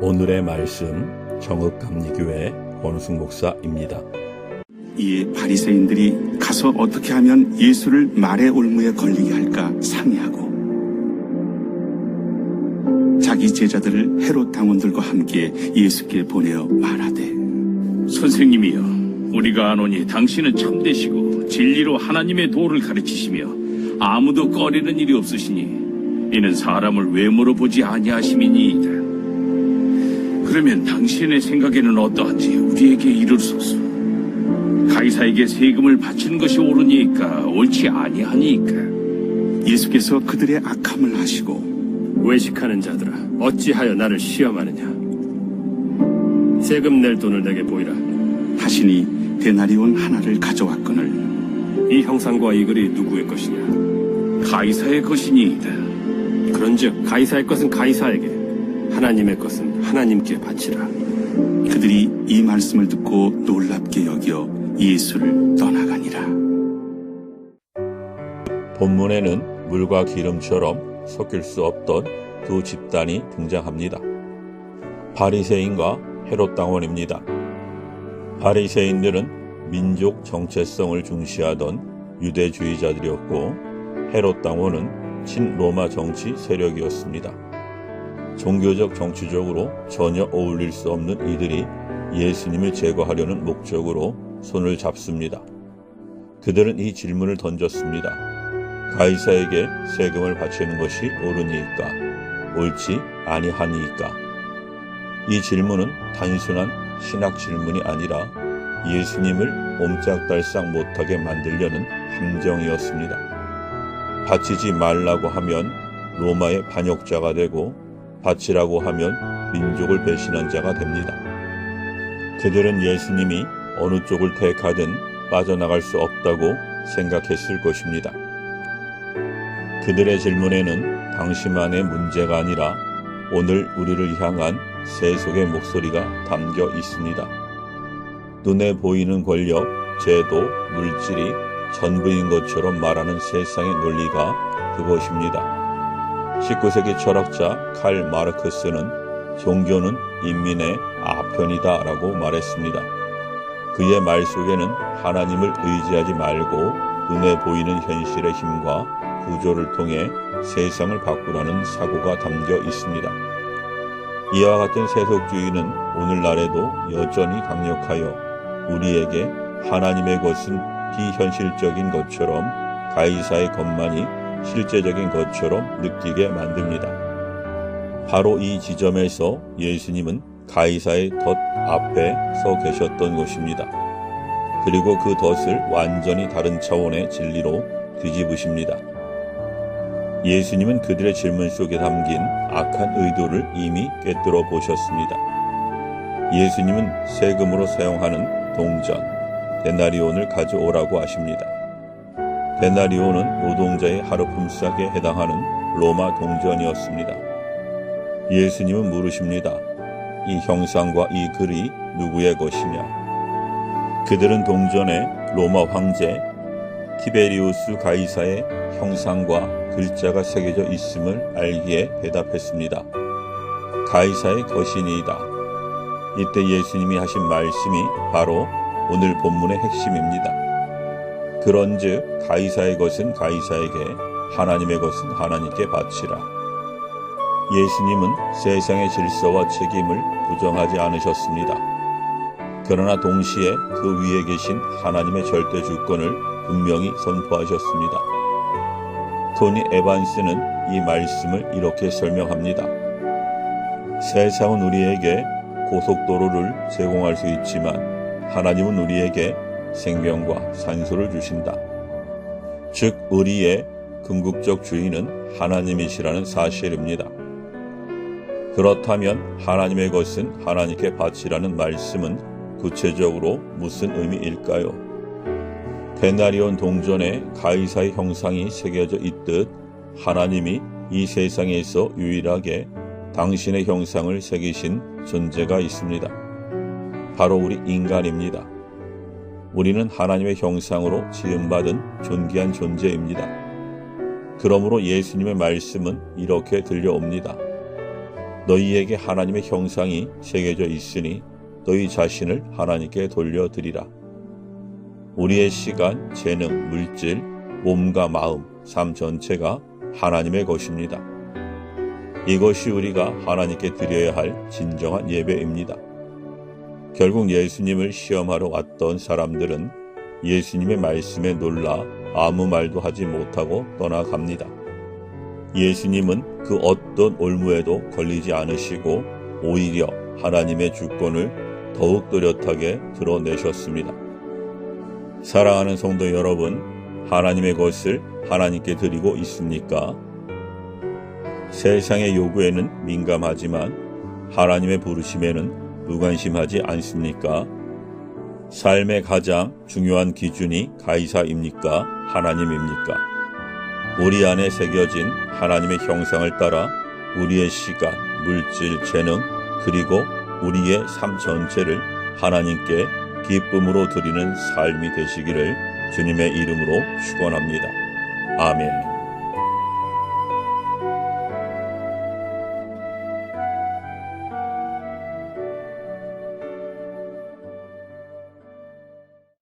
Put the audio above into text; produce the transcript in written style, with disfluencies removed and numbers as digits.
오늘의 말씀 정읍감리교회 권우승 목사입니다. 이에 바리새인들이 가서 어떻게 하면 예수를 말의 올무에 걸리게 할까 상의하고 자기 제자들을 헤롯 당원들과 함께 예수께 보내어 말하되, 선생님이여, 우리가 아노니 당신은 참되시고 진리로 하나님의 도를 가르치시며 아무도 꺼리는 일이 없으시니 이는 사람을 외모로 보지 아니하심이니이다. 그러면 당신의 생각에는 어떠한지 우리에게 이르소서. 가이사에게 세금을 바치는 것이 옳으니까 옳지 아니하니까. 예수께서 그들의 악함을 아시고 외식하는 자들아, 어찌하여 나를 시험하느냐? 세금 낼 돈을 내게 보이라. 하시니 데나리온 하나를 가져왔거늘 이 형상과 이 글이 누구의 것이냐? 가이사의 것이니이다. 그런즉 가이사의 것은 가이사에게, 하나님의 것은 하나님께 바치라. 그들이 이 말씀을 듣고 놀랍게 여겨 예수를 떠나가니라. 본문에는 물과 기름처럼 섞일 수 없던 두 집단이 등장합니다. 바리새인과 헤롯 당원입니다. 바리새인들은 민족 정체성을 중시하던 유대주의자들이었고, 헤롯 당원은 친로마 정치 세력이었습니다. 종교적 정치적으로 전혀 어울릴 수 없는 이들이 예수님을 제거하려는 목적으로 손을 잡습니다. 그들은 이 질문을 던졌습니다. 가이사에게 세금을 바치는 것이 옳으니까, 옳지 아니하니까. 이 질문은 단순한 신학 질문이 아니라 예수님을 옴짝달싹 못하게 만들려는 함정이었습니다. 바치지 말라고 하면 로마의 반역자가 되고, 바치라고 하면 민족을 배신한 자가 됩니다. 그들은 예수님이 어느 쪽을 택하든 빠져나갈 수 없다고 생각했을 것입니다. 그들의 질문에는 당시만의 문제가 아니라 오늘 우리를 향한 세속의 목소리가 담겨 있습니다. 눈에 보이는 권력, 제도, 물질이 전부인 것처럼 말하는 세상의 논리가 그것입니다. 19세기 철학자 칼 마르크스는 종교는 인민의 아편이다 라고 말했습니다. 그의 말 속에는 하나님을 의지하지 말고 눈에 보이는 현실의 힘과 구조를 통해 세상을 바꾸라는 사고가 담겨 있습니다. 이와 같은 세속주의는 오늘날에도 여전히 강력하여 우리에게 하나님의 것은 비현실적인 것처럼, 가이사의 것만이 실제적인 것처럼 느끼게 만듭니다. 바로 이 지점에서 예수님은 가이사의 덫 앞에 서 계셨던 것입니다. 그리고 그 덫을 완전히 다른 차원의 진리로 뒤집으십니다. 예수님은 그들의 질문 속에 담긴 악한 의도를 이미 꿰뚫어 보셨습니다. 예수님은 세금으로 사용하는 동전, 데나리온을 가져오라고 하십니다. 데나리온은 노동자의 하루 품삯에 해당하는 로마 동전이었습니다. 예수님은 물으십니다. 이 형상과 이 글이 누구의 것이냐? 그들은 동전에 로마 황제 티베리우스 가이사의 형상과 글자가 새겨져 있음을 알기에 대답했습니다. 가이사의 것이니이다. 이때 예수님이 하신 말씀이 바로 오늘 본문의 핵심입니다. 그런즉 가이사의 것은 가이사에게, 하나님의 것은 하나님께 바치라. 예수님은 세상의 질서와 책임을 부정하지 않으셨습니다. 그러나 동시에 그 위에 계신 하나님의 절대 주권을 분명히 선포하셨습니다. 토니 에반스는 이 말씀을 이렇게 설명합니다. 세상은 우리에게 고속도로를 제공할 수 있지만 하나님은 우리에게 생명과 산소를 주신다. 즉 우리의 궁극적 주인은 하나님이시라는 사실입니다. 그렇다면 하나님의 것은 하나님께 바치라는 말씀은 구체적으로 무슨 의미일까요? 데나리온 동전에 가이사의 형상이 새겨져 있듯 하나님이 이 세상에서 유일하게 당신의 형상을 새기신 존재가 있습니다. 바로 우리 인간입니다. 우리는 하나님의 형상으로 지음받은 존귀한 존재입니다. 그러므로 예수님의 말씀은 이렇게 들려옵니다. 너희에게 하나님의 형상이 새겨져 있으니 너희 자신을 하나님께 돌려드리라. 우리의 시간, 재능, 물질, 몸과 마음, 삶 전체가 하나님의 것입니다. 이것이 우리가 하나님께 드려야 할 진정한 예배입니다. 결국 예수님을 시험하러 왔던 사람들은 예수님의 말씀에 놀라 아무 말도 하지 못하고 떠나갑니다. 예수님은 그 어떤 올무에도 걸리지 않으시고 오히려 하나님의 주권을 더욱 뚜렷하게 드러내셨습니다. 사랑하는 성도 여러분, 하나님의 것을 하나님께 드리고 있습니까? 세상의 요구에는 민감하지만 하나님의 부르심에는 무관심하지 않습니까? 삶의 가장 중요한 기준이 가이사입니까? 하나님입니까? 우리 안에 새겨진 하나님의 형상을 따라 우리의 시간, 물질, 재능, 그리고 우리의 삶 전체를 하나님께 기쁨으로 드리는 삶이 되시기를 주님의 이름으로 축원합니다. 아멘.